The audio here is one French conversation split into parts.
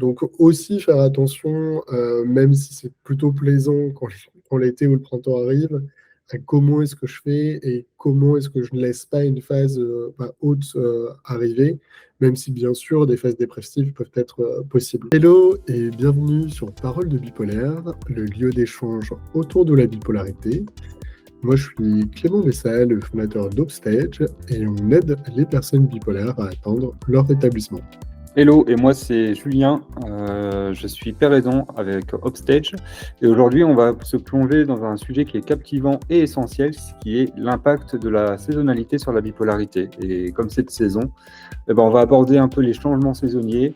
Donc aussi faire attention, même si c'est plutôt plaisant quand l'été ou le printemps arrive, à comment est-ce que je fais et comment est-ce que je ne laisse pas une phase haute arriver, même si bien sûr des phases dépressives peuvent être possibles. Hello et bienvenue sur Parole de bipolaire, le lieu d'échange autour de la bipolarité. Moi, je suis Clément Vessal, le fondateur d'Upstage, et on aide les personnes bipolaires à atteindre leur rétablissement. Hello, et moi c'est Julien, je suis père aidant avec Upstage et aujourd'hui on va se plonger dans un sujet qui est captivant et essentiel, ce qui est l'impact de la saisonnalité sur la bipolarité. Et comme cette saison, on va aborder un peu les changements saisonniers,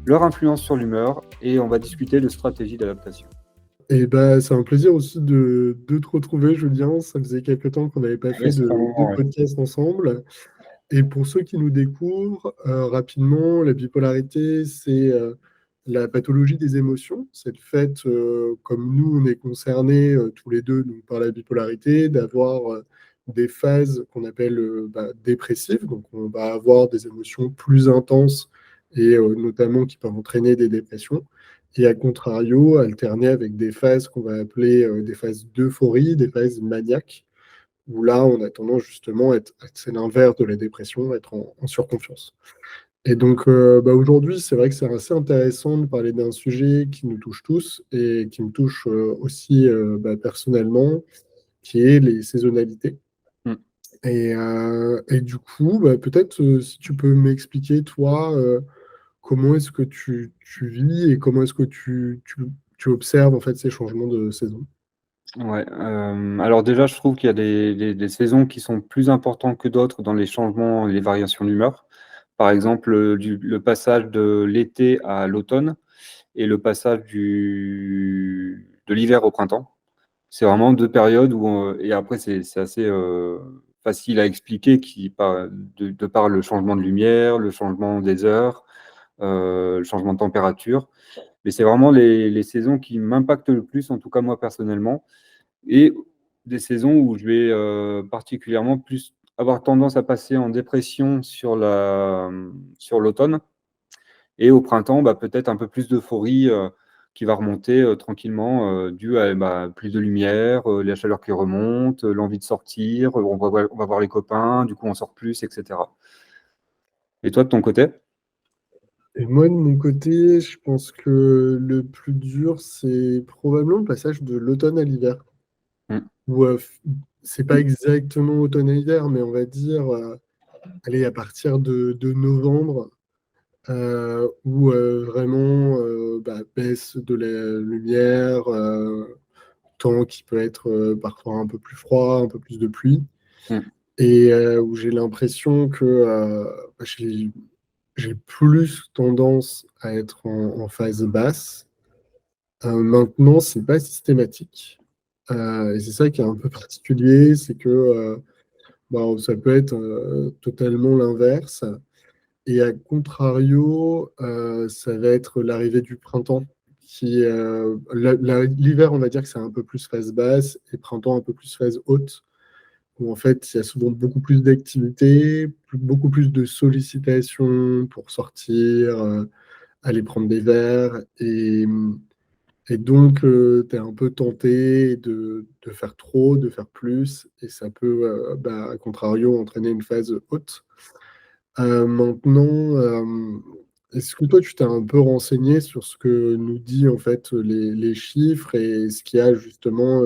leur influence sur l'humeur et on va discuter de stratégies d'adaptation. Et bah, c'est un plaisir aussi de te retrouver, Julien. Ça faisait quelque temps qu'on n'avait pas fait Oui, c'est un de moment, ouais. podcast ensemble. Et pour ceux qui nous découvrent, rapidement, la bipolarité, c'est la pathologie des émotions. C'est le fait, comme nous, on est concernés tous les deux donc, par la bipolarité, d'avoir des phases qu'on appelle dépressives. Donc, on va avoir des émotions plus intenses et notamment qui peuvent entraîner des dépressions. Et à contrario, alterner avec des phases qu'on va appeler des phases d'euphorie, des phases maniaques où là, on a tendance justement à être, c'est l'inverse de la dépression, à être en surconfiance. Et donc, aujourd'hui, c'est vrai que c'est assez intéressant de parler d'un sujet qui nous touche tous et qui me touche aussi personnellement, qui est les saisonnalités. Mm. Et du coup, peut-être si tu peux m'expliquer, toi, comment est-ce que tu vis et comment est-ce que tu observes en fait ces changements de saison. Ouais, alors déjà je trouve qu'il y a des saisons qui sont plus importantes que d'autres dans les changements et les variations d'humeur. Par exemple, le passage de l'été à l'automne et le passage de l'hiver au printemps. C'est vraiment deux périodes où, et après c'est assez facile à expliquer de par le changement de lumière, le changement des heures, le changement de température. Mais c'est vraiment les saisons qui m'impactent le plus, en tout cas moi personnellement, et des saisons où je vais particulièrement plus avoir tendance à passer en dépression sur l'automne. Et au printemps, peut-être un peu plus d'euphorie qui va remonter tranquillement, due à plus de lumière, la chaleur qui remonte, l'envie de sortir, on va voir les copains, du coup on sort plus, etc. Et toi, de ton côté? Et moi, de mon côté, je pense que le plus dur, c'est probablement le passage de l'automne à l'hiver. Mm. Ou c'est pas exactement automne à hiver, mais on va dire, allez, à partir de novembre, où vraiment baisse de la lumière, temps qui peut être parfois un peu plus froid, un peu plus de pluie, Mm. et où j'ai l'impression que j'ai plus tendance à être en phase basse. Maintenant, c'est pas systématique. Et c'est ça qui est un peu particulier, c'est que ça peut être totalement l'inverse. Et à contrario, ça va être l'arrivée du printemps. L'hiver, on va dire que c'est un peu plus phase basse et printemps un peu plus phase haute, où en fait, il y a souvent beaucoup plus d'activités, beaucoup plus de sollicitations pour sortir, aller prendre des verres. Et donc, tu es un peu tenté de faire trop, de faire plus, et ça peut, à contrario, entraîner une phase haute. Maintenant, est-ce que toi, tu t'es un peu renseigné sur ce que nous dit en fait les chiffres et est-ce qu'il y a justement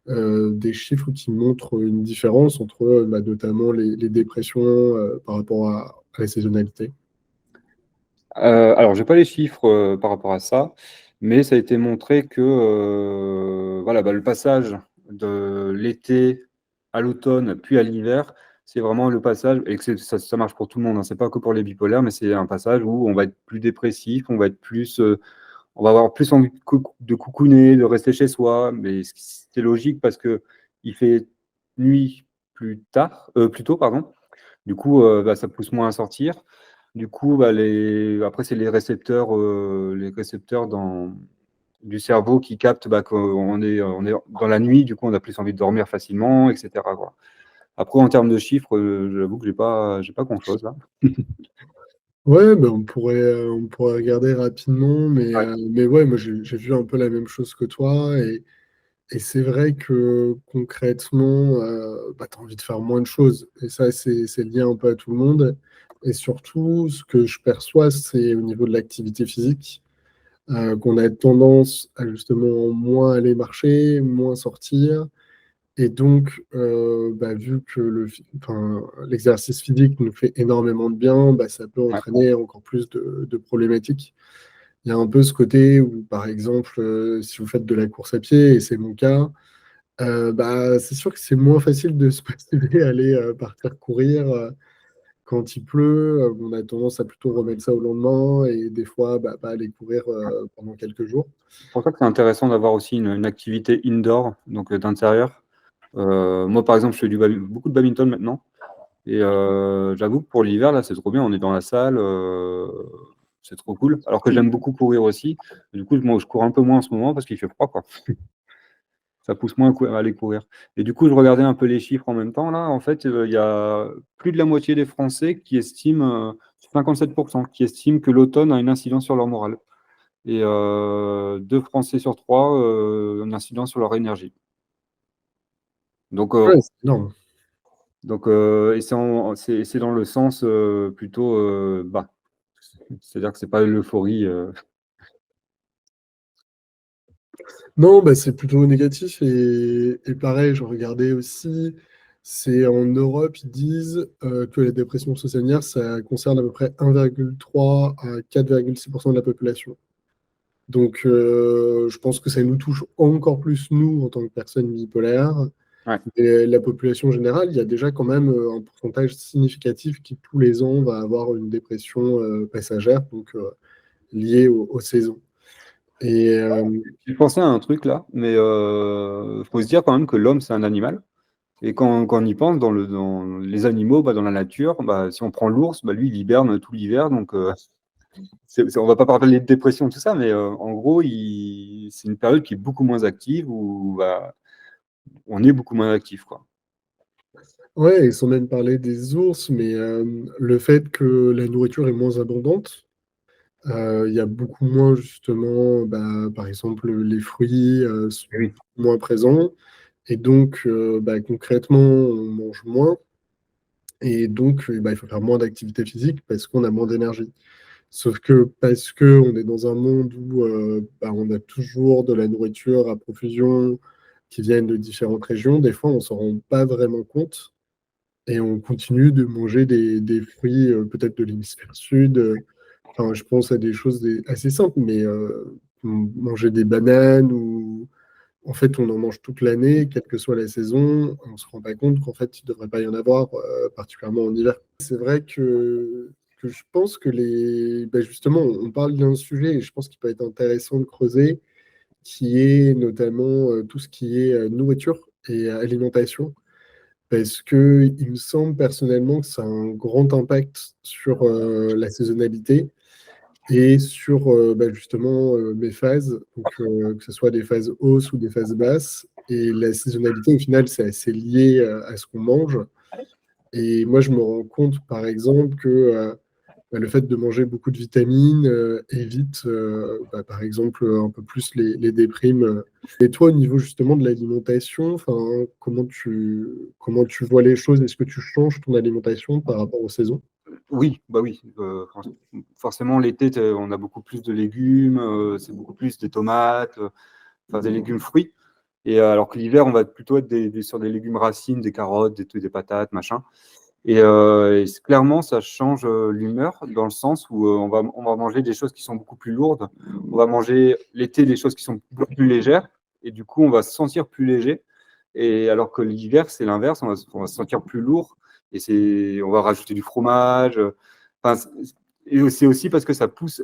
des chiffres qui montrent une différence entre notamment les dépressions par rapport à la saisonnalité? Alors, j'ai pas les chiffres par rapport à ça, mais ça a été montré que voilà, le passage de l'été à l'automne, puis à l'hiver, c'est vraiment le passage, et que ça marche pour tout le monde, hein, c'est pas que pour les bipolaires, mais c'est un passage où on va être plus dépressif, on va être plus, on va avoir plus envie de coucouner, de rester chez soi, mais c'est logique parce que il fait nuit plus tôt, pardon. Du coup, ça pousse moins à sortir. Du coup, après, c'est les récepteurs du cerveau qui captent on est dans la nuit, du coup, on a plus envie de dormir facilement, etc., quoi. Après, en termes de chiffres, j'avoue que j'ai pas grand-chose là. Ouais, bah, on pourrait regarder rapidement, Ouais. mais ouais, moi j'ai vu un peu la même chose que toi, et c'est vrai que concrètement, bah, tu as envie de faire moins de choses. Et ça, c'est lié un peu à tout le monde. Et surtout, ce que je perçois, c'est au niveau de l'activité physique, qu'on a tendance à justement moins aller marcher, moins sortir. Et donc, bah, vu que enfin, l'exercice physique nous fait énormément de bien, bah, ça peut Ouais. entraîner encore plus de problématiques. Il y a un peu ce côté où, par exemple, si vous faites de la course à pied, et c'est mon cas, bah, c'est sûr que c'est moins facile de se motiver à aller partir courir quand il pleut. On a tendance à plutôt remettre ça au lendemain et des fois, bah, pas aller courir pendant quelques jours. C'est pour ça que c'est intéressant d'avoir aussi une activité indoor, donc d'intérieur. Moi, par exemple, je fais beaucoup de badminton maintenant. Et j'avoue que pour l'hiver, là, c'est trop bien. On est dans la salle, c'est trop cool. Alors que j'aime beaucoup courir aussi. Du coup, moi, je cours un peu moins en ce moment parce qu'il fait froid, quoi. Ça pousse moins à aller courir. Et du coup, je regardais un peu les chiffres en même temps. Là, en fait, il y a plus de la moitié des Français qui estiment, 57%, qui estiment que l'automne a une incidence sur leur morale. Et 2 Français sur 3, une incidence sur leur énergie. Donc, Ouais, c'est énorme. et c'est dans le sens plutôt bas. C'est-à-dire que c'est pas l'euphorie. Non, bah, c'est plutôt négatif et pareil, je regardais aussi, c'est en Europe, ils disent que la dépression saisonnière, ça concerne à peu près 1,3 à 4,6% de la population. Donc, je pense que ça nous touche encore plus, nous, en tant que personnes bipolaires. Ouais. Et la population générale, il y a déjà quand même un pourcentage significatif qui, tous les ans, va avoir une dépression passagère, donc liée aux saisons. Et J'ai pensé à un truc là, mais faut se dire quand même que l'homme, c'est un animal. Et quand on y pense, dans les animaux, bah, dans la nature, bah, si on prend l'ours, bah, lui, il hiberne tout l'hiver. Donc, on va pas parler de dépression, tout ça, mais en gros, c'est une période qui est beaucoup moins active où bah, on est beaucoup moins actif, quoi. ouais, ils sont même parlé des ours, mais le fait que la nourriture est moins abondante, il y a beaucoup moins justement, bah, par exemple, les fruits sont Eh oui. moins présents, et donc bah, concrètement, on mange moins, et donc bah, il faut faire moins d'activité physique parce qu'on a moins d'énergie. Sauf que parce que on est dans un monde où bah, on a toujours de la nourriture à profusion qui viennent de différentes régions, des fois on s'en rend pas vraiment compte. Et on continue de manger des fruits, peut-être de l'hémisphère sud. Enfin, je pense à des choses assez simples, mais manger des bananes ou en fait, on en mange toute l'année, quelle que soit la saison. On ne se rend pas compte qu'en fait, il ne devrait pas y en avoir, particulièrement en hiver. C'est vrai que je pense que bah, justement, on parle d'un sujet et je pense qu'il peut être intéressant de creuser, qui est notamment tout ce qui est nourriture et alimentation. Parce que il me semble personnellement que ça a un grand impact sur la saisonnalité et sur bah, justement mes phases, donc que ce soit des phases hausses ou des phases basses. Et la saisonnalité, au final, c'est assez lié à ce qu'on mange. Et moi, je me rends compte, par exemple, que bah, le fait de manger beaucoup de vitamines évite, bah, par exemple, un peu plus les déprimes. Et toi, au niveau justement de l'alimentation, enfin, comment tu vois les choses? Est-ce que tu changes ton alimentation par rapport aux saisons? Oui, bah oui. Forcément, l'été, on a beaucoup plus de légumes, c'est beaucoup plus des tomates, enfin des légumes fruits. Et alors que l'hiver, on va plutôt être sur des légumes racines, des carottes, des patates, machin. Et clairement, ça change l'humeur dans le sens où on va manger des choses qui sont beaucoup plus lourdes. On va manger l'été des choses qui sont beaucoup plus légères. Et du coup, on va se sentir plus léger. Et alors que l'hiver, c'est l'inverse, on va se sentir plus lourd. On va rajouter du fromage. Enfin, et c'est aussi parce que ça pousse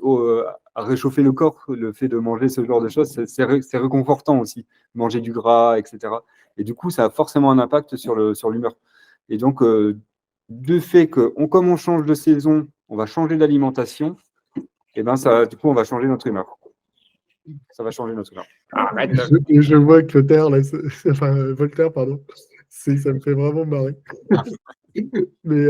à réchauffer le corps, le fait de manger ce genre de choses. C'est réconfortant aussi, manger du gras, etc. Et du coup, ça a forcément un impact sur l'humeur. Et donc, du fait que, comme on change de saison, on va changer d'alimentation, et ben ça, du coup, on va changer notre humeur. Ça va changer notre humeur. Je vois que Voltaire, là, enfin, Voltaire, pardon, ça me fait vraiment marrer. Mais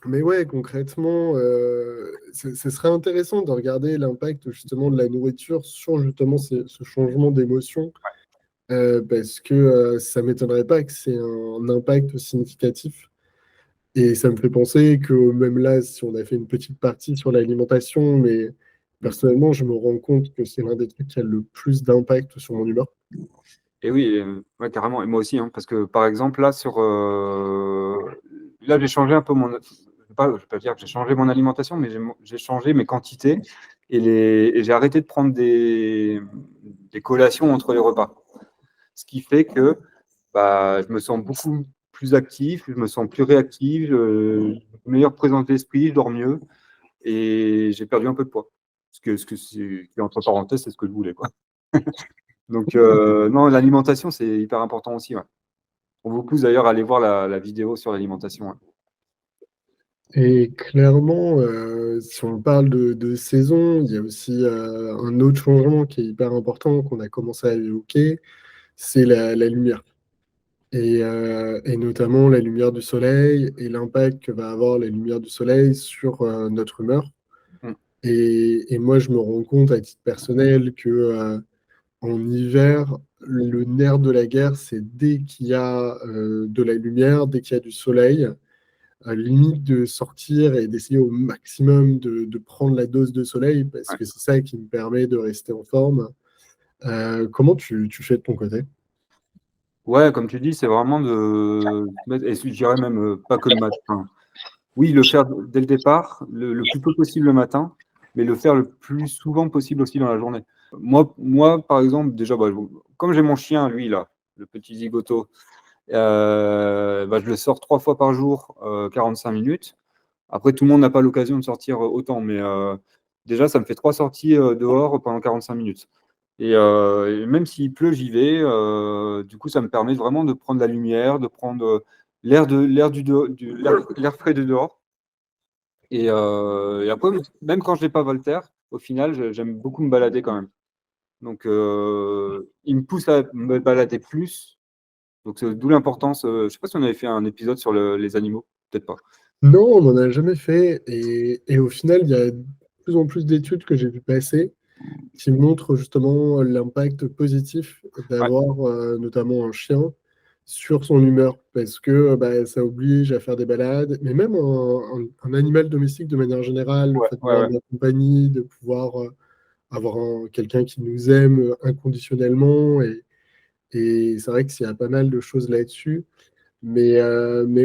Mais ouais, concrètement, ce serait intéressant de regarder l'impact justement de la nourriture sur justement ce changement d'émotion, parce que ça m'étonnerait pas que c'est un impact significatif. Et ça me fait penser que même là, si on a fait une petite partie sur l'alimentation, mais Mm. personnellement, je me rends compte que c'est l'un des trucs qui a le plus d'impact sur mon humeur. Et oui, ouais, carrément. Et moi aussi, hein, parce que par exemple, là, là, j'ai changé un peu je vais pas dire que j'ai changé mon alimentation, mais j'ai changé mes quantités et j'ai arrêté de prendre des collations entre les repas. Ce qui fait que bah, je me sens beaucoup plus actif, je me sens plus réactif, meilleure présence d'esprit, je dors mieux et j'ai perdu un peu de poids. Entre parenthèses, c'est ce que je voulais, quoi. Donc, non, l'alimentation, c'est hyper important aussi. Ouais. On vous pousse d'ailleurs à aller voir la vidéo sur l'alimentation. Ouais. Et clairement, si on parle de saison, il y a aussi un autre changement qui est hyper important qu'on a commencé à évoquer, c'est la lumière. Et notamment la lumière du soleil et l'impact que va avoir la lumière du soleil sur notre humeur. Mm. Et moi, je me rends compte à titre personnel que en hiver, le nerf de la guerre, c'est dès qu'il y a de la lumière, dès qu'il y a du soleil, limite de sortir et d'essayer au maximum de prendre la dose de soleil parce Ouais. que c'est ça qui me permet de rester en forme. Comment tu fais de ton côté? Ouais, comme tu dis, c'est vraiment et je dirais même pas que le matin. Oui, le faire dès le départ, le plus tôt possible le matin, mais le faire le plus souvent possible aussi dans la journée. Moi par exemple, déjà, bah, comme j'ai mon chien, lui, là, le petit zigoto, bah, je le sors 3 fois par jour, 45 minutes. Après, tout le monde n'a pas l'occasion de sortir autant, mais déjà, ça me fait 3 sorties dehors pendant 45 minutes. Et même s'il pleut, j'y vais. Du coup, ça me permet vraiment de prendre la lumière, de prendre l'air frais de dehors. Et après, même quand je n'ai pas Voltaire, au final, j'aime beaucoup me balader quand même. Donc, il me pousse à me balader plus. Donc, d'où l'importance. Je ne sais pas si on avait fait un épisode sur les animaux, peut-être pas. Non, on n'en a jamais fait. Et au final, il y a de plus en plus d'études que j'ai vu passer qui montrent justement l'impact positif Ouais, d'avoir notamment un chien sur son humeur. Parce que bah, ça oblige à faire des balades. Mais même un animal domestique de manière générale, le ouais, fait ouais, d'avoir ouais. de la compagnie, de pouvoir avoir quelqu'un qui nous aime inconditionnellement. Et c'est vrai qu'il y a pas mal de choses là-dessus. Mais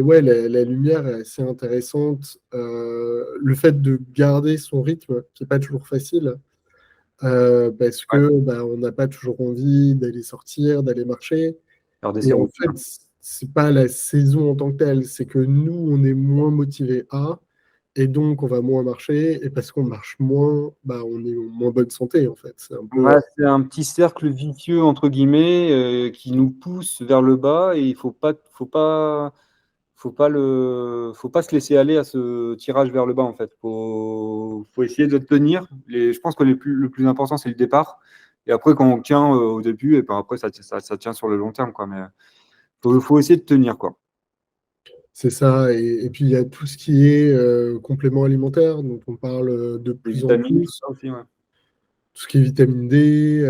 ouais, la lumière est assez intéressante. Le fait de garder son rythme, qui n'est pas toujours facile, parce Ouais. que bah, on n'a pas toujours envie d'aller sortir, d'aller marcher. Garder Et ses en routines. fait, c'est pas la saison en tant que telle, c'est que nous, on est moins motivés à, et donc on va moins marcher, et parce qu'on marche moins, bah, on est en moins bonne santé, en fait. C'est un peu. Ouais, c'est un petit cercle vicieux entre guillemets qui nous pousse vers le bas et il faut pas se laisser aller à ce tirage vers le bas en fait. Faut essayer de tenir. Je pense que le plus important c'est le départ et après quand on tient au début et puis après ça tient sur le long terme quoi. Mais faut essayer de tenir quoi. C'est ça, et puis il y a tout ce qui est complément alimentaire, dont on parle de Les plus en vitamines, tout plus, ça aussi. Ouais. tout ce qui est vitamine D,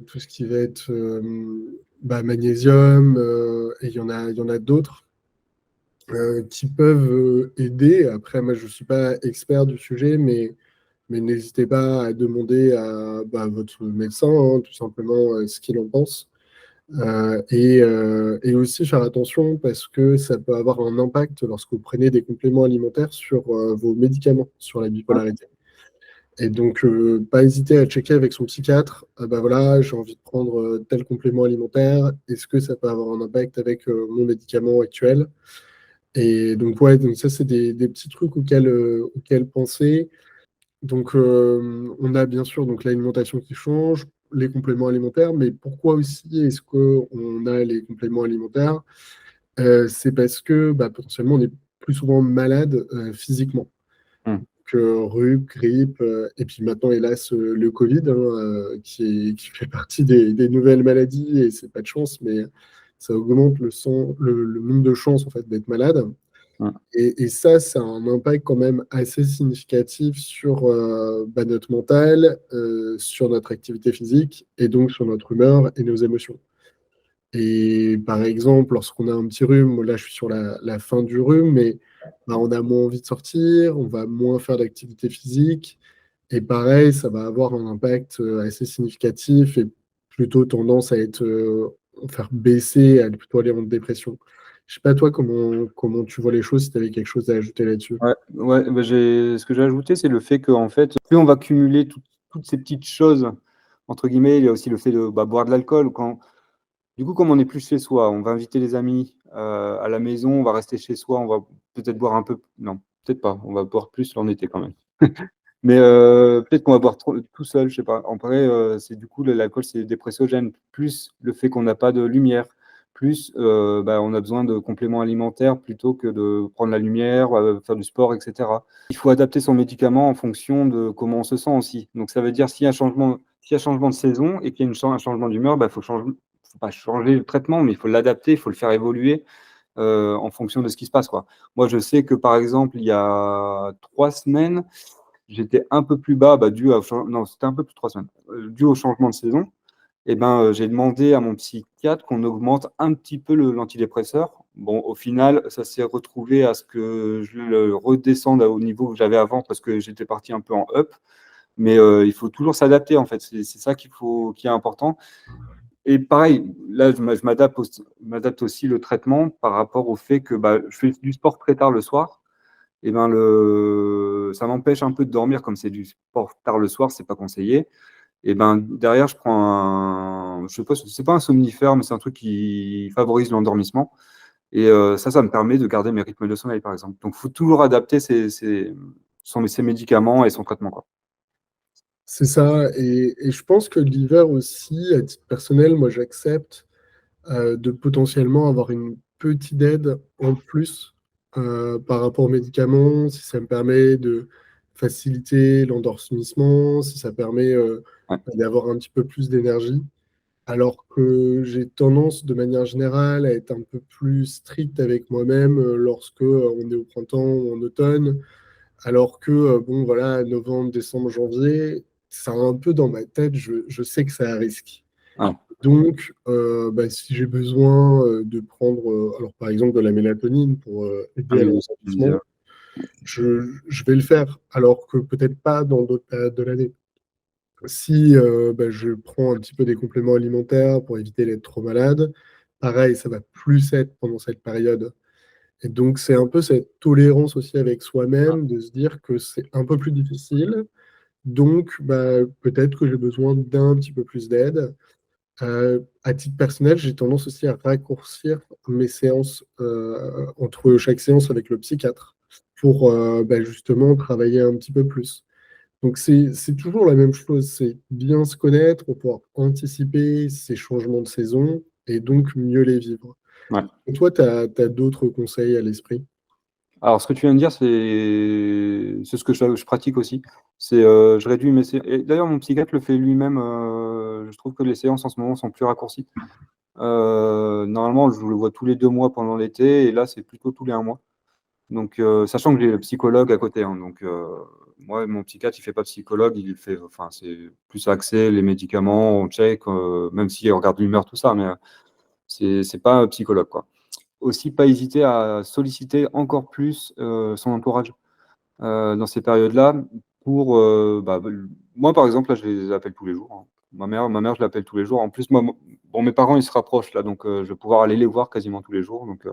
tout ce qui va être bah, magnésium, et il y en a d'autres qui peuvent aider. Après, moi, je ne suis pas expert du sujet, mais n'hésitez pas à demander à bah, votre médecin, hein, tout simplement, ce qu'il en pense. Et aussi faire attention parce que ça peut avoir un impact lorsque vous prenez des compléments alimentaires sur vos médicaments, sur la Ouais. bipolarité. Et donc, pas hésiter à checker avec son psychiatre, ah bah voilà, j'ai envie de prendre tel complément alimentaire, est-ce que ça peut avoir un impact avec mon médicament actuel? Et donc, ouais, donc ça, c'est des petits trucs auxquels penser. Donc, on a bien sûr donc l'alimentation qui change, les compléments alimentaires, mais pourquoi aussi est-ce qu'on a les compléments alimentaires? C'est parce que bah, potentiellement on est plus souvent malade physiquement Mm. que rhume, grippe, et puis maintenant hélas le Covid hein, qui fait partie des nouvelles maladies et c'est pas de chance, mais ça augmente le nombre de chances en fait d'être malade. Mm. Et ça, ça a un impact quand même assez significatif sur notre mental, sur notre activité physique et donc sur notre humeur et nos émotions. Et par exemple, lorsqu'on a un petit rhume, là je suis sur la fin du rhume, mais on a moins envie de sortir, on va moins faire d'activité physique. Et pareil, ça va avoir un impact assez significatif et plutôt tendance à être faire baisser, à plutôt aller en dépression. Je sais pas toi comment tu vois les choses, si tu avais quelque chose à ajouter là-dessus. Ouais, ouais, bah, ce que j'ai ajouté, c'est le fait qu'en fait, plus on va cumuler toutes ces petites choses, entre guillemets, il y a aussi le fait de boire de l'alcool. Du coup, comme on n'est plus chez soi, on va inviter les amis à la maison, on va rester chez soi, on va peut-être boire un peu. Non, peut-être pas, on va boire plus en été quand même. Mais peut-être qu'on va boire tout seul, je sais pas. En vrai, c'est du coup, l'alcool, c'est dépressogène. Plus le fait qu'on n'a pas de lumière, plus on a besoin de compléments alimentaires plutôt que de prendre la lumière, faire du sport, etc. Il faut adapter son médicament en fonction de comment on se sent aussi. Donc ça veut dire s'il y a changement de saison et qu'il y a un changement d'humeur, il faut faut pas changer le traitement, mais il faut l'adapter, il faut le faire évoluer en fonction de ce qui se passe, quoi. Moi, je sais que par exemple, il y a 3 semaines, j'étais un peu plus bas, non, c'était un peu plus de 3 semaines, dû au changement de saison. Et j'ai demandé à mon psychiatre qu'on augmente un petit peu l'antidépresseur. Bon, au final, ça s'est retrouvé à ce que je le redescende au niveau que j'avais avant parce que j'étais parti un peu en up. Mais il faut toujours s'adapter, en fait. C'est ça qui est important. Et pareil, là, je m'adapte aussi le traitement par rapport au fait que je fais du sport très tard le soir. Et ça m'empêche un peu de dormir, comme c'est du sport tard le soir, c'est pas conseillé. Et derrière, je prends je sais pas, c'est pas un somnifère, mais c'est un truc qui favorise l'endormissement. Et ça me permet de garder mes rythmes de sommeil, par exemple. Donc, il faut toujours adapter ses médicaments et son traitement, quoi. C'est ça, et je pense que l'hiver aussi, à titre personnel, moi j'accepte de potentiellement avoir une petite aide en plus par rapport aux médicaments, si ça me permet de faciliter l'endormissement, si ça permet Ouais, d'avoir un petit peu plus d'énergie. Alors que j'ai tendance, de manière générale, à être un peu plus strict avec moi-même lorsque on est au printemps ou en automne, alors que, bon, voilà, novembre, décembre, janvier, c'est un peu dans ma tête, je sais que c'est à risque. ouais. Donc, si j'ai besoin de prendre, alors par exemple de la mélatonine pour Ah aider à oui, oui, ça, tu me disais, l'endormissement, je vais le faire, alors que peut-être pas dans d'autres périodes de l'année. Si je prends un petit peu des compléments alimentaires pour éviter d'être trop malade, pareil, ça va plus être pendant cette période. Et donc, c'est un peu cette tolérance aussi avec soi-même, de se dire que c'est un peu plus difficile. Donc, peut-être que j'ai besoin d'un petit peu plus d'aide. À titre personnel, j'ai tendance aussi à raccourcir mes séances entre chaque séance avec le psychiatre pour justement travailler un petit peu plus. Donc c'est toujours la même chose, c'est bien se connaître pour pouvoir anticiper ces changements de saison et donc mieux les vivre. ouais. Et toi, tu as d'autres conseils à l'esprit? Alors, ce que tu viens de dire, c'est ce que je pratique aussi. Je réduis mes séances. Et d'ailleurs, mon psychiatre le fait lui-même. Je trouve que les séances en ce moment sont plus raccourcies. Normalement, je le vois tous les 2 mois pendant l'été, et là, c'est plutôt tous les 1 mois. Donc, sachant que j'ai le psychologue à côté, hein, donc moi, mon psychiatre, il fait pas psychologue, il fait, enfin, c'est plus axé les médicaments, on check, même s'il regarde l'humeur, tout ça, mais c'est pas un psychologue, quoi. Aussi, pas hésiter à solliciter encore plus son entourage dans ces périodes-là pour, moi, par exemple, là, je les appelle tous les jours, hein. Ma mère, je l'appelle tous les jours. En plus, moi, bon, mes parents, ils se rapprochent là, donc je vais pouvoir aller les voir quasiment tous les jours. Donc,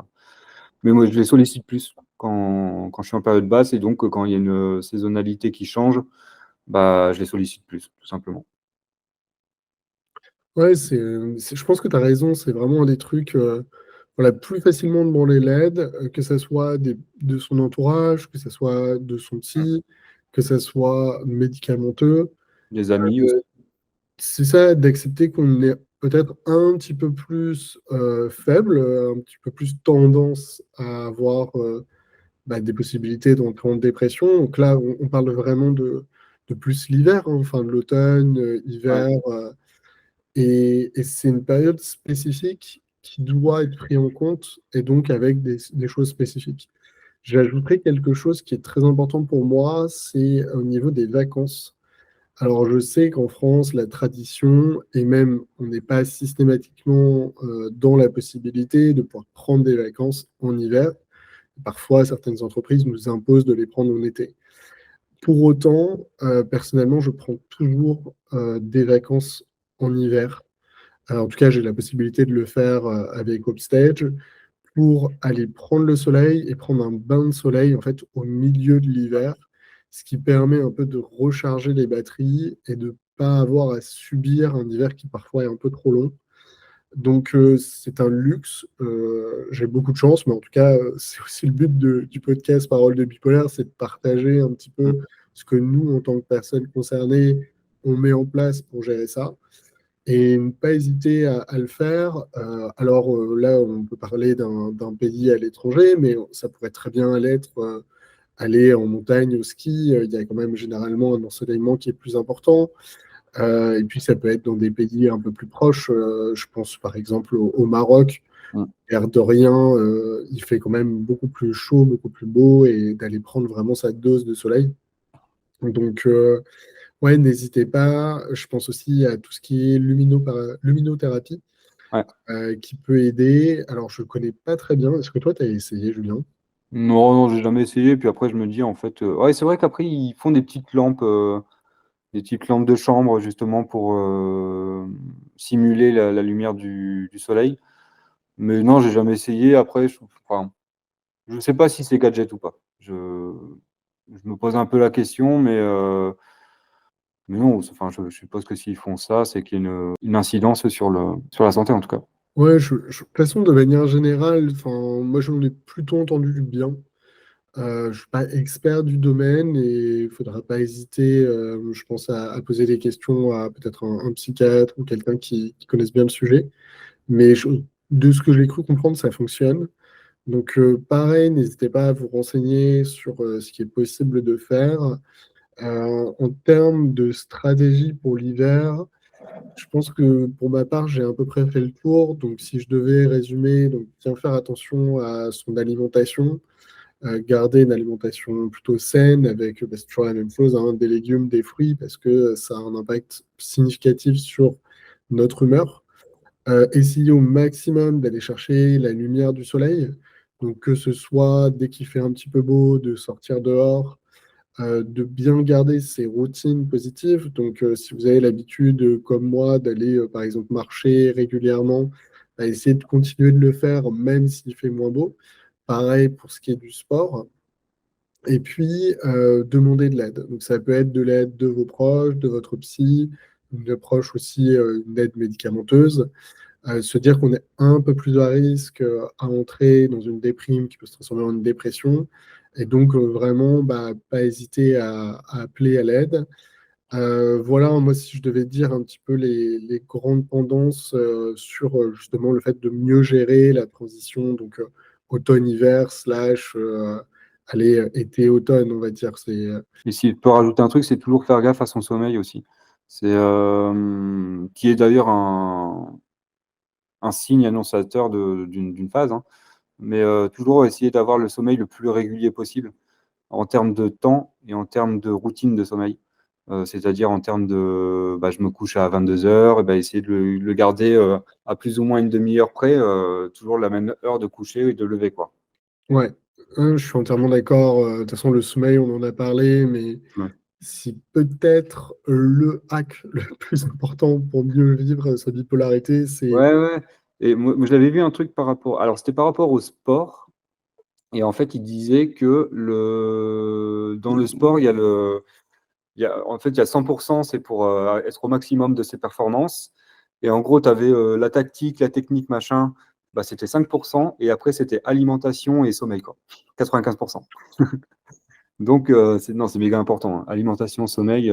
mais moi, je les sollicite plus quand je suis en période basse et donc quand il y a une saisonnalité qui change, je les sollicite plus, tout simplement. Ouais, je pense que tu as raison, c'est vraiment un des trucs, voilà, plus facilement demander l'aide, que ça soit de son entourage, que ça soit de son psy, que ça soit médicamenteux. Les amis aussi. C'est ça, d'accepter qu'on est peut-être un petit peu plus faible, un petit peu plus tendance à avoir des possibilités d'entrer en dépression. Donc là, on parle vraiment de plus l'hiver, hein, enfin de l'automne, Ouais, hiver. Et c'est une période spécifique qui doit être prise en compte et donc avec des choses spécifiques. J'ajouterais quelque chose qui est très important pour moi, c'est au niveau des vacances. Alors, je sais qu'en France, la tradition, et même on n'est pas systématiquement dans la possibilité de pouvoir prendre des vacances en hiver. Parfois, certaines entreprises nous imposent de les prendre en été. Pour autant, personnellement, je prends toujours des vacances en hiver. En tout cas, j'ai la possibilité de le faire avec Upstage pour aller prendre le soleil et prendre un bain de soleil en fait au milieu de l'hiver, ce qui permet un peu de recharger les batteries et de pas avoir à subir un hiver qui parfois est un peu trop long. Donc c'est un luxe. J'ai beaucoup de chance, mais en tout cas, c'est aussi le but du podcast Parole de Bipolaire, c'est de partager un petit Mm. peu ce que nous, en tant que personnes concernées, on met en place pour gérer ça et ne pas hésiter à le faire. Alors là, on peut parler d'un pays à l'étranger, mais ça pourrait très bien l'être aller en montagne au ski. Il y a quand même généralement un ensoleillement qui est plus important. Et puis ça peut être dans des pays un peu plus proches. Je pense par exemple au Maroc. Mm. L'air de rien, il fait quand même beaucoup plus chaud, beaucoup plus beau, et d'aller prendre vraiment sa dose de soleil. Donc, ouais, n'hésitez pas. Je pense aussi à tout ce qui est luminothérapie Ouais. qui peut aider. Alors, je ne connais pas très bien. Est-ce que toi, tu as essayé, Julien? Non, non, j'ai jamais essayé. Puis après, je me dis, en fait, ouais, c'est vrai qu'après, ils font des petites lampes de chambre, justement, pour simuler la lumière du soleil. Mais non, j'ai jamais essayé. Après, enfin, je sais pas si c'est gadget ou pas. Je me pose un peu la question, mais non, enfin, je suppose que s'ils font ça, c'est qu'il y a une incidence sur la santé, en tout cas. Ouais, de toute façon, de manière générale, enfin, moi, j'en ai plutôt entendu du bien. Je ne suis pas expert du domaine et il ne faudra pas hésiter, je pense, à poser des questions à peut-être un psychiatre ou quelqu'un qui connaisse bien le sujet. Mais de ce que j'ai cru comprendre, ça fonctionne. Donc, pareil, n'hésitez pas à vous renseigner sur ce qui est possible de faire. En termes de stratégie pour l'hiver, je pense que pour ma part, j'ai à peu près fait le tour. Donc, si je devais résumer, donc bien faire attention à son alimentation, garder une alimentation plutôt saine avec, bah, c'est toujours la même chose, hein, des légumes, des fruits, parce que ça a un impact significatif sur notre humeur. Essayer au maximum d'aller chercher la lumière du soleil. Donc, que ce soit dès qu'il fait un petit peu beau, de sortir dehors, de bien garder ses routines positives. Donc, si vous avez l'habitude, comme moi, d'aller, par exemple, marcher régulièrement, bah, essayez de continuer de le faire, même s'il fait moins beau. Pareil pour ce qui est du sport. Et puis, demander de l'aide. Donc, ça peut être de l'aide de vos proches, de votre psy, une approche aussi, une aide médicamenteuse. Se dire qu'on est un peu plus à risque à entrer dans une déprime qui peut se transformer en une dépression. Et donc, vraiment, bah, pas hésiter à appeler à l'aide. Voilà, moi, si je devais dire un petit peu les grandes tendances sur justement le fait de mieux gérer la transition, donc automne-hiver, slash, allez, été-automne, on va dire. Et s'il peut rajouter un truc, c'est toujours faire gaffe à son sommeil aussi. C'est qui est d'ailleurs un signe annonçateur d'une phase, hein. Mais toujours essayer d'avoir le sommeil le plus régulier possible en termes de temps et en termes de routine de sommeil. C'est-à-dire en termes de bah, je me couche à 22 heures, et bah, essayer de le garder à plus ou moins une demi-heure près, toujours la même heure de coucher et de lever, quoi. Ouais, je suis entièrement d'accord. De toute façon, le sommeil, on en a parlé, mais Ouais. si peut-être le hack le plus important pour mieux vivre sa bipolarité, c'est... Ouais, ouais. Et moi, j'avais vu un truc par rapport. Alors, c'était par rapport au sport. Et en fait, il disait que dans le sport, en fait, il y a 100%, c'est pour être au maximum de ses performances. Et en gros, tu avais la tactique, la technique, machin, bah, c'était 5%. Et après, c'était alimentation et sommeil, quoi. 95%. Donc, non, c'est méga important, hein. Alimentation, sommeil,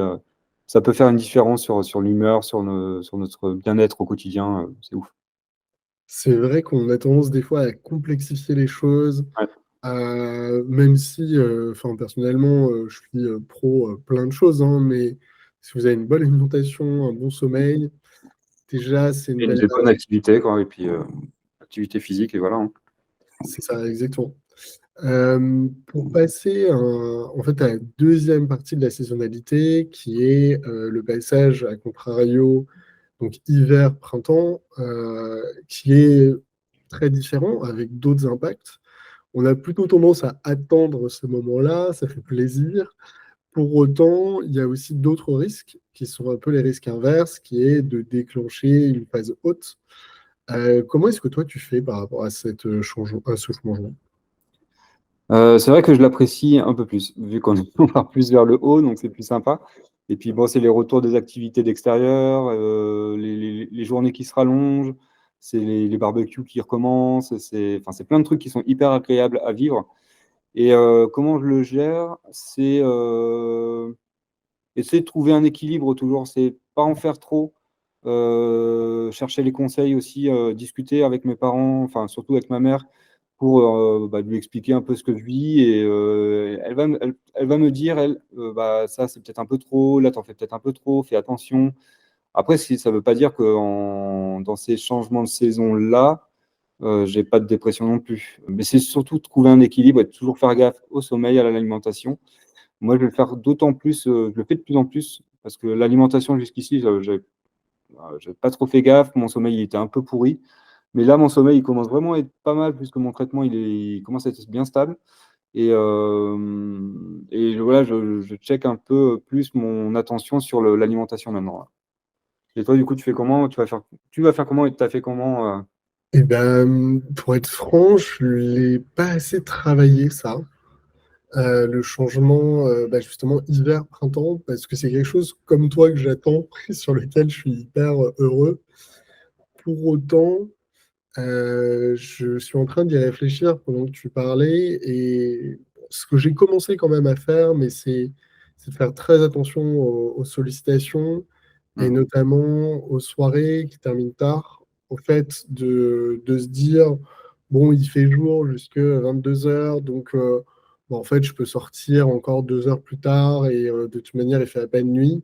ça peut faire une différence sur l'humeur, sur notre bien-être au quotidien. C'est ouf. C'est vrai qu'on a tendance des fois à complexifier les choses, Ouais. même si, enfin, personnellement, je suis pro plein de choses, hein, mais si vous avez une bonne alimentation, un bon sommeil, déjà, c'est une Et belle des bonnes base. activités, quoi. Et puis, activité physique, et voilà, hein. C'est ça, exactement. Pour passer en fait, à la deuxième partie de la saisonnalité, qui est le passage à contrario, donc hiver-printemps, qui est très différent avec d'autres impacts. On a plutôt tendance à attendre ce moment-là, ça fait plaisir. Pour autant, il y a aussi d'autres risques qui sont un peu les risques inverses, qui est de déclencher une phase haute. Comment est-ce que toi tu fais par rapport à à ce changement? C'est vrai que je l'apprécie un peu plus, vu qu'on on part plus vers le haut, donc c'est plus sympa. Et puis bon, c'est les retours des activités d'extérieur, les journées qui se rallongent, c'est les barbecues qui recommencent, enfin, c'est plein de trucs qui sont hyper agréables à vivre. Et comment je le gère, c'est essayer de trouver un équilibre toujours, c'est pas en faire trop, chercher les conseils aussi, discuter avec mes parents, enfin surtout avec ma mère, pour bah, lui expliquer un peu ce que je vis et elle va me dire, elle, bah, ça c'est peut-être un peu trop, là t'en fais peut-être un peu trop, fais attention. Après, ça ne veut pas dire que dans ces changements de saison-là, j'ai pas de dépression non plus. Mais c'est surtout trouver un équilibre et toujours faire gaffe au sommeil, à l'alimentation. Moi, je vais le faire d'autant plus, je le fais de plus en plus, parce que l'alimentation jusqu'ici, j'ai pas trop fait gaffe, mon sommeil il était un peu pourri. Mais là, mon sommeil, il commence vraiment à être pas mal, puisque mon traitement, il commence à être bien stable. Et voilà, je check un peu plus mon attention sur l'alimentation maintenant. Et toi, du coup, tu fais comment? Tu vas faire comment et tu as fait comment Eh ben, pour être franc, je l'ai pas assez travaillé ça. Le changement, bah, justement, hiver-printemps, parce que c'est quelque chose comme toi que j'attends, sur lequel je suis hyper heureux. Pour autant, je suis en train d'y réfléchir pendant que tu parlais, et ce que j'ai commencé quand même à faire, mais c'est de faire très attention aux sollicitations, et Hmm. notamment aux soirées qui terminent tard, au fait de se dire, bon, il fait jour jusque 22 heures, donc bon, en fait, je peux sortir encore 2 heures plus tard, et de toute manière, il fait à peine nuit.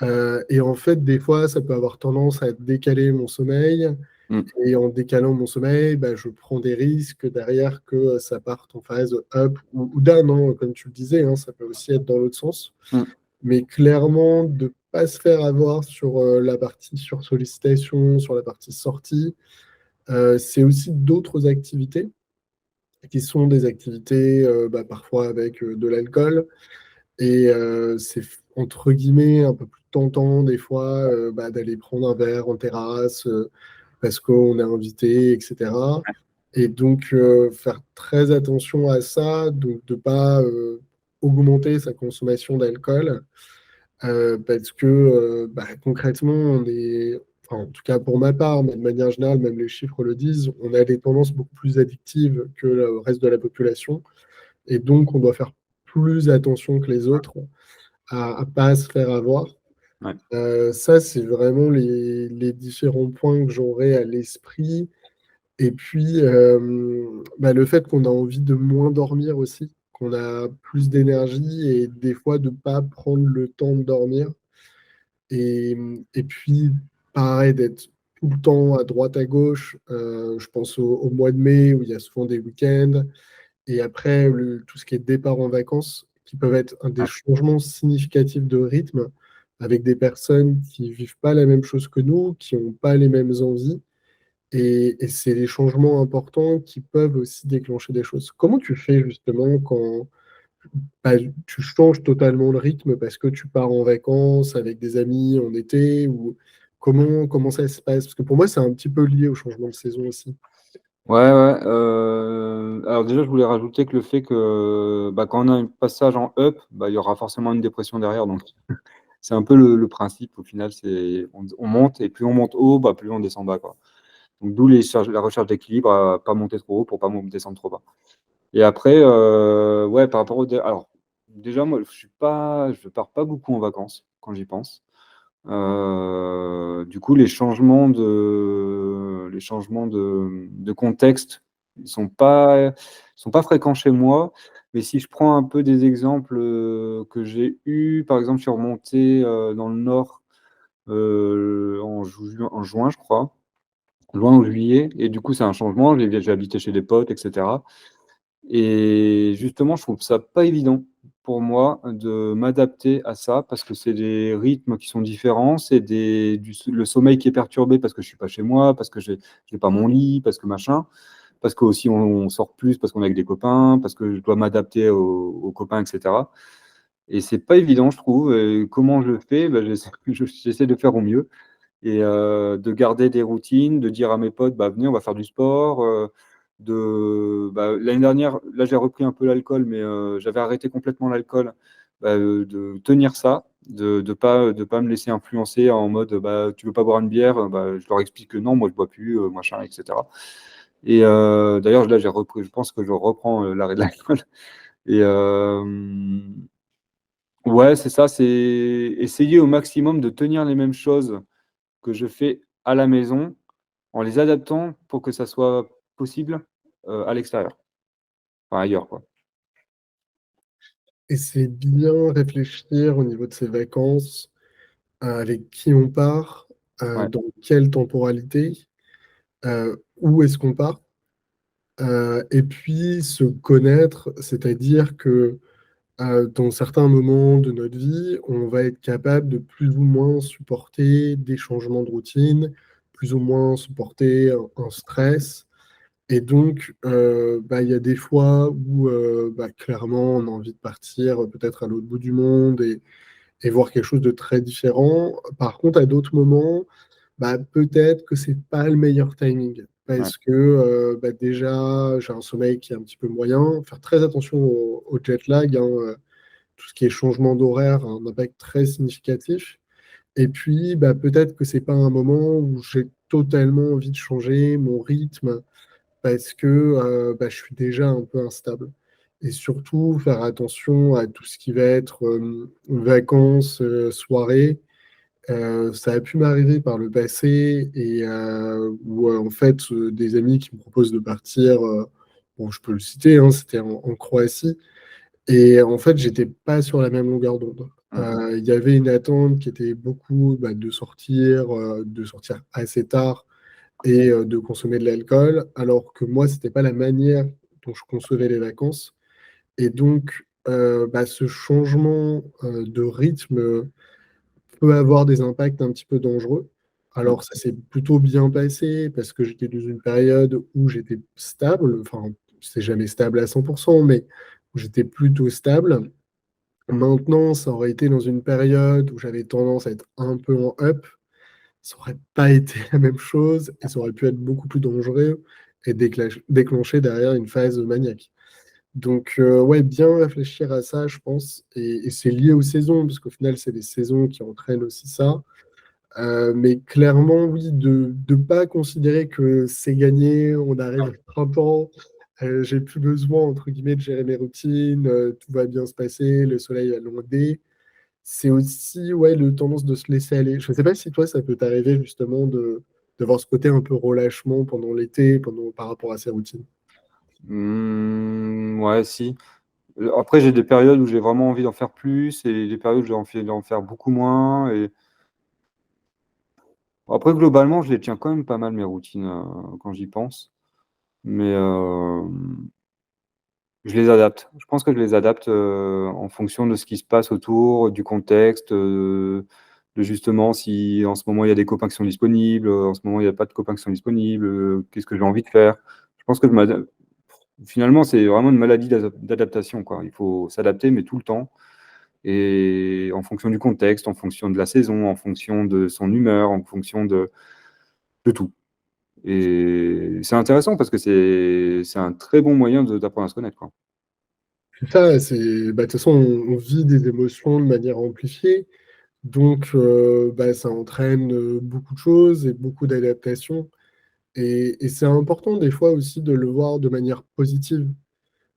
Et en fait, des fois, ça peut avoir tendance à décaler mon sommeil, Hmm. et en décalant mon sommeil, bah, je prends des risques derrière que ça parte en phase up ou down, hein, comme tu le disais, hein, ça peut aussi être dans l'autre sens. Hmm. Mais clairement, de ne pas se faire avoir sur la partie sur sollicitation, sur la partie sortie, c'est aussi d'autres activités qui sont des activités bah, parfois avec de l'alcool. Et c'est entre guillemets un peu plus tentant des fois bah, d'aller prendre un verre en terrasse parce qu'on est invité, etc. Et donc faire très attention à ça, donc de ne pas augmenter sa consommation d'alcool parce que bah, concrètement, enfin, en tout cas pour ma part, mais de manière générale, même les chiffres le disent, on a des tendances beaucoup plus addictives que le reste de la population. Et donc, on doit faire plus attention que les autres à ne pas se faire avoir. Ouais. Ça, c'est vraiment les différents points que j'aurais à l'esprit. Et puis, bah, le fait qu'on a envie de moins dormir aussi, qu'on a plus d'énergie et des fois de ne pas prendre le temps de dormir. Et puis, pareil, d'être tout le temps à droite, à gauche. Je pense au mois de mai où il y a souvent des week-ends. Et après, tout ce qui est départ en vacances, qui peuvent être un des Ouais. changements significatifs de rythme avec des personnes qui vivent pas la même chose que nous, qui n'ont pas les mêmes envies. Et c'est des changements importants qui peuvent aussi déclencher des choses. Comment tu fais justement quand bah, tu changes totalement le rythme parce que tu pars en vacances avec des amis en été ou comment ça se passe? Parce que pour moi, c'est un petit peu lié au changement de saison aussi. Ouais, ouais. Alors déjà, je voulais rajouter que le fait que bah, quand on a un passage en up, bah, il y aura forcément une dépression derrière. Donc, c'est un peu le principe. Au final, on monte et plus on monte haut, bah, plus on descend bas, quoi. Donc, d'où la recherche d'équilibre, à pas monter trop haut pour pas descendre trop bas. Et après, ouais, par rapport alors, déjà, moi, je pars pas beaucoup en vacances quand j'y pense. Du coup, les changements de contexte, sont pas fréquents chez moi. Mais si je prends un peu des exemples que j'ai eus, par exemple, je suis remonté dans le nord en juin, je crois, juin ou juillet. Et du coup, c'est un changement. J'ai habité chez des potes, etc. Et justement, je trouve ça pas évident pour moi de m'adapter à ça parce que c'est des rythmes qui sont différents, c'est le sommeil qui est perturbé parce que je suis pas chez moi, parce que j'ai pas mon lit, parce que machin, parce que aussi on sort plus, parce qu'on est avec des copains, parce que je dois m'adapter aux copains, etc. Et c'est pas évident, je trouve. Et comment je le fais? Ben, j'essaie de faire au mieux et de garder des routines, de dire à mes potes, bah, venez, on va faire du sport. L'année dernière, là, j'ai repris un peu l'alcool, mais j'avais arrêté complètement l'alcool. Bah, de tenir ça, de pas me laisser influencer en mode, bah, tu veux pas boire une bière, bah, je leur explique que non, moi, je bois plus, machin, etc. Et d'ailleurs, là, j'ai repris, je pense que je reprends l'arrêt de l'alcool. Et ouais, c'est ça, c'est essayer au maximum de tenir les mêmes choses que je fais à la maison en les adaptant pour que ça soit possible à l'extérieur, enfin ailleurs, quoi. Et c'est bien réfléchir au niveau de ces vacances, avec qui on part, Ouais. dans quelle temporalité, où est-ce qu'on part, et puis se connaître, c'est-à-dire que dans certains moments de notre vie, on va être capable de plus ou moins supporter des changements de routine, plus ou moins supporter un stress. Et donc, il y a des fois où clairement on a envie de partir peut-être à l'autre bout du monde et voir quelque chose de très différent. Par contre, à d'autres moments, peut-être que c'est pas le meilleur timing. Ouais. Parce que déjà, j'ai un sommeil qui est un petit peu moyen. Faire très attention au jet lag, hein, tout ce qui est changement d'horaire a un impact très significatif. Et puis, peut-être que c'est pas un moment où j'ai totalement envie de changer mon rythme parce que je suis déjà un peu instable. Et surtout, faire attention à tout ce qui va être vacances, soirées. Ça a pu m'arriver par le passé et où en fait des amis qui me proposent de partir, bon, je peux le citer, hein, c'était en Croatie. Et en fait, j'étais pas sur la même longueur d'onde. Mm. Il y avait une attente qui était beaucoup de sortir assez tard et de consommer de l'alcool, alors que moi, c'était pas la manière dont je concevais les vacances. Et donc, ce changement de rythme peut avoir des impacts un petit peu dangereux. Mm. Alors, ça s'est plutôt bien passé parce que j'étais dans une période où j'étais stable, enfin, c'est jamais stable à 100%, mais où j'étais plutôt stable. Maintenant, ça aurait été dans une période où j'avais tendance à être un peu en up, ça aurait pas été la même chose et ça aurait pu être beaucoup plus dangereux et déclencher derrière une phase maniaque. Donc, ouais, bien réfléchir à ça, je pense, et c'est lié aux saisons, parce qu'au final, c'est les saisons qui entraînent aussi ça. Mais clairement, oui, de ne pas considérer que c'est gagné, on arrive au printemps, j'ai plus besoin, entre guillemets, de gérer mes routines, tout va bien se passer, le soleil va londer. C'est aussi, ouais, le tendance de se laisser aller. Je ne sais pas si toi, ça peut t'arriver justement de voir ce côté un peu relâchement pendant l'été, par rapport à ces routines. Ouais, si. Après, j'ai des périodes où j'ai vraiment envie d'en faire plus et des périodes où j'ai envie d'en faire beaucoup moins. Et après, globalement, je les tiens quand même pas mal, mes routines, quand j'y pense. Mais je les adapte. Je pense que je les adapte en fonction de ce qui se passe autour, du contexte, de justement si en ce moment il y a des copains qui sont disponibles, en ce moment il n'y a pas de copains qui sont disponibles, qu'est-ce que j'ai envie de faire. Je pense que finalement, c'est vraiment une maladie d'adaptation, quoi. Il faut s'adapter, mais tout le temps. Et en fonction du contexte, en fonction de la saison, en fonction de son humeur, en fonction de tout. Et c'est intéressant parce que c'est un très bon moyen d'apprendre à se connaître, quoi. C'est ça, de toute façon, on vit des émotions de manière amplifiée, donc ça entraîne beaucoup de choses et beaucoup d'adaptations. Et c'est important des fois aussi de le voir de manière positive,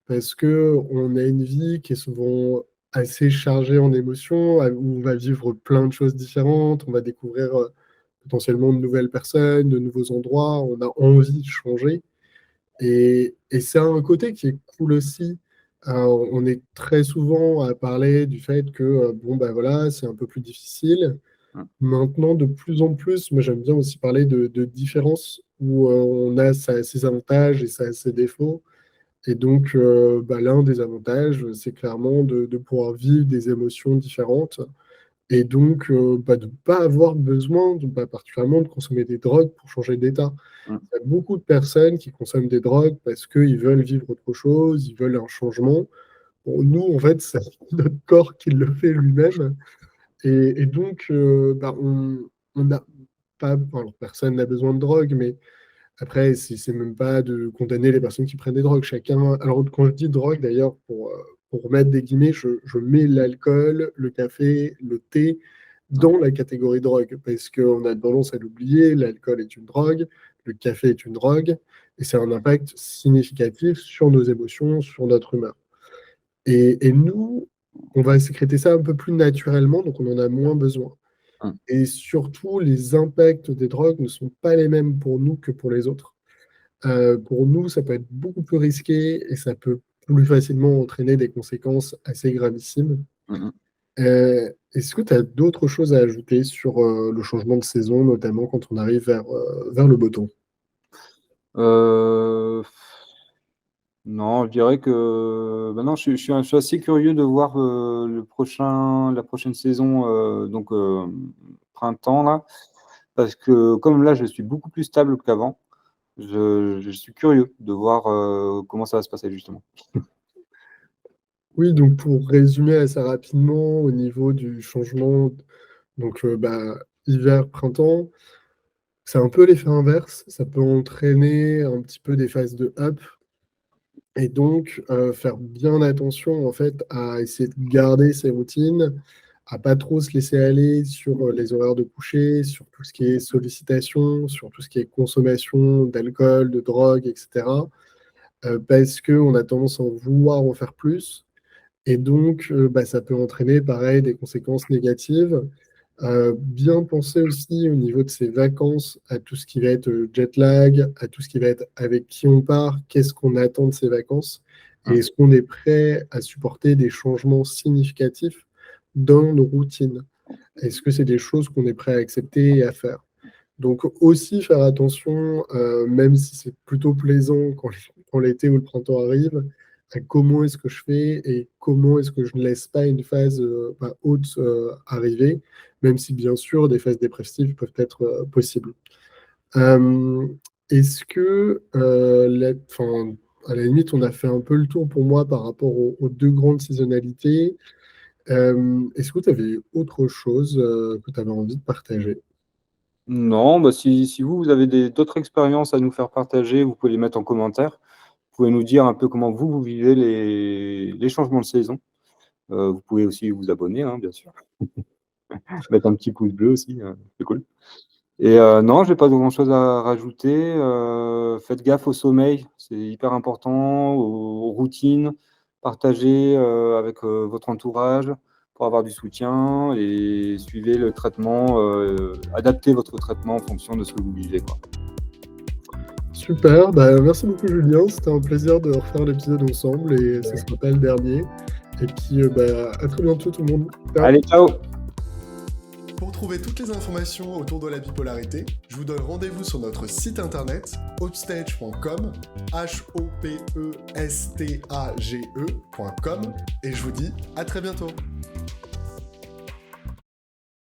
parce que on a une vie qui est souvent assez chargée en émotions, où on va vivre plein de choses différentes, on va découvrir potentiellement de nouvelles personnes, de nouveaux endroits, on a envie de changer. Et c'est un côté qui est cool aussi. On est très souvent à parler du fait que, bon, voilà, c'est un peu plus difficile. Maintenant, de plus en plus, moi j'aime bien aussi parler de différences où on a ses avantages et ses défauts. Et donc, l'un des avantages, c'est clairement de pouvoir vivre des émotions différentes et donc de ne pas avoir besoin, particulièrement, de consommer des drogues pour changer d'état. Mm, Il y a beaucoup de personnes qui consomment des drogues parce qu'ils veulent vivre autre chose, ils veulent un changement. Bon, nous, en fait, c'est notre corps qui le fait lui-même. Et donc, on n'a pas, alors personne n'a besoin de drogue, mais après, c'est même pas de condamner les personnes qui prennent des drogues. Chacun. Alors, quand je dis drogue, d'ailleurs, pour mettre des guillemets, je mets l'alcool, le café, le thé mm, dans la catégorie drogue, parce qu'on a tendance à l'oublier. L'alcool est une drogue, le café est une drogue, et c'est un impact significatif sur nos émotions, sur notre humeur. Et nous, on va sécréter ça un peu plus naturellement, donc on en a moins besoin. mm, Et surtout, les impacts des drogues ne sont pas les mêmes pour nous que pour les autres. Pour nous, ça peut être beaucoup plus risqué et ça peut plus facilement entraîner des conséquences assez gravissimes. mm, mm. Est-ce que tu as d'autres choses à ajouter sur le changement de saison, notamment quand on arrive vers le beau temps? Euh, non, je dirais que maintenant je suis assez curieux de voir la prochaine saison, printemps là, parce que comme là je suis beaucoup plus stable qu'avant, je suis curieux de voir comment ça va se passer justement. Oui, donc pour résumer assez rapidement au niveau du changement, donc hiver-printemps, c'est un peu l'effet inverse. Ça peut entraîner un petit peu des phases de up et donc faire bien attention en fait à essayer de garder ses routines, à pas trop se laisser aller sur les horaires de coucher, sur tout ce qui est sollicitation, sur tout ce qui est consommation d'alcool, de drogue, etc. Parce qu'on a tendance à en vouloir en faire plus. Et donc, ça peut entraîner, pareil, des conséquences négatives. Bien penser aussi au niveau de ses vacances à tout ce qui va être jet lag, à tout ce qui va être avec qui on part, qu'est-ce qu'on attend de ses vacances, et Mm, est-ce qu'on est prêt à supporter des changements significatifs dans nos routines? Est-ce que c'est des choses qu'on est prêt à accepter et à faire? Donc aussi faire attention, même si c'est plutôt plaisant quand l'été ou le printemps arrive, à comment est-ce que je fais et comment est-ce que je ne laisse pas une phase haute arriver, même si bien sûr des phases dépressives peuvent être possibles. Euh, Est-ce que, à la limite, on a fait un peu le tour pour moi par rapport aux deux grandes saisonnalités. Est-ce que tu avais autre chose que tu avais envie de partager? non, bah si vous avez d'autres expériences à nous faire partager, vous pouvez les mettre en commentaire. Vous pouvez nous dire un peu comment vous vivez les changements de saison. Vous pouvez aussi vous abonner, hein, bien sûr. Mettre un petit pouce bleu aussi, c'est cool. Et non, j'ai pas grand-chose à rajouter. Faites gaffe au sommeil, c'est hyper important, aux routines. Partagez avec votre entourage pour avoir du soutien et suivez le traitement, adaptez votre traitement en fonction de ce que vous vivez, quoi. Super, merci beaucoup Julien, c'était un plaisir de refaire l'épisode ensemble et ce sera pas le dernier. Et puis à très bientôt tout le monde. Ciao. Allez, ciao! Pour trouver toutes les informations autour de la bipolarité, je vous donne rendez-vous sur notre site internet hopestage.com, HOPESTAGE.com, et je vous dis à très bientôt.